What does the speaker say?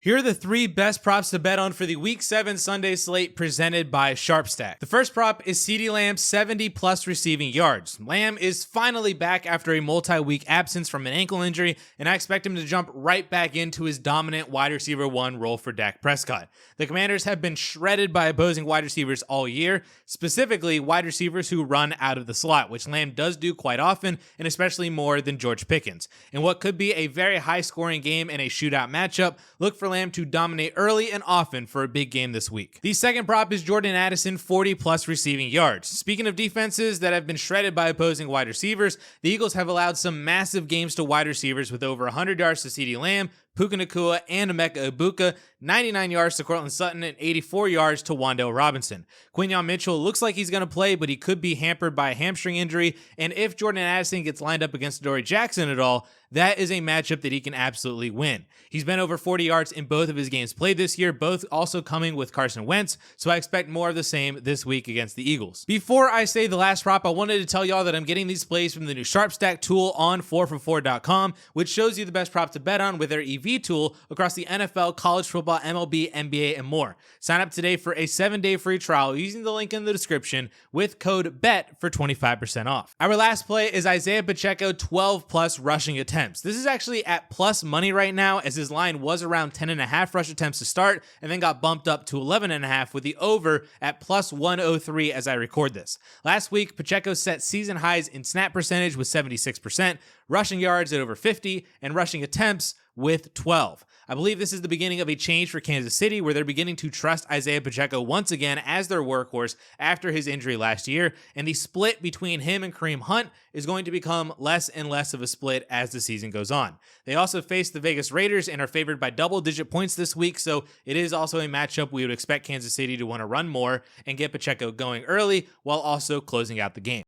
Here are the three best props to bet on for the Week 7 Sunday slate presented by SharpStack. The first prop is CeeDee Lamb's 70-plus receiving yards. Lamb is finally back after a multi-week absence from an ankle injury, and I expect him to jump right back into his dominant wide receiver 1 role for Dak Prescott. The Commanders have been shredded by opposing wide receivers all year, specifically wide receivers who run out of the slot, which Lamb does do quite often, and especially more than George Pickens. In what could be a very high-scoring game and a shootout matchup, look for Lamb to dominate early and often for a big game this week. The second prop is Jordan Addison 40-plus receiving yards. Speaking of defenses that have been shredded by opposing wide receivers, the Eagles have allowed some massive games to wide receivers with over 100 yards to CeeDee Lamb, Puka Nacua, and Emeka Ibuka, 99 yards to Cortland Sutton, and 84 yards to Wan'Dale Robinson. Quinyon Mitchell looks like he's going to play, but he could be hampered by a hamstring injury, and if Jordan Addison gets lined up against Dory Jackson at all, that is a matchup that he can absolutely win. He's been over 40 yards in both of his games played this year, both also coming with Carson Wentz, so I expect more of the same this week against the Eagles. Before I say the last prop, I wanted to tell y'all that I'm getting these plays from the new SharpStack tool on 4for4.com, which shows you the best prop to bet on with their EV tool across the NFL, college football, MLB, NBA, and more. Sign up today for a 7-day free trial using the link in the description with code BET for 25% off. Our last play is Isaiah Pacheco 12-plus rushing attempts. This is actually at plus money right now, as his line was around 10.5 rush attempts to start and then got bumped up to 11.5 with the over at plus 103 as I record this. Last week, Pacheco set season highs in snap percentage with 76%, rushing yards at over 50, and rushing attempts with 12. I believe this is the beginning of a change for Kansas City, where they're beginning to trust Isaiah Pacheco once again as their workhorse after his injury last year, and the split between him and Kareem Hunt is going to become less and less of a split as the season goes on. They also face the Vegas Raiders and are favored by double-digit points this week, so it is also a matchup we would expect Kansas City to want to run more and get Pacheco going early while also closing out the game.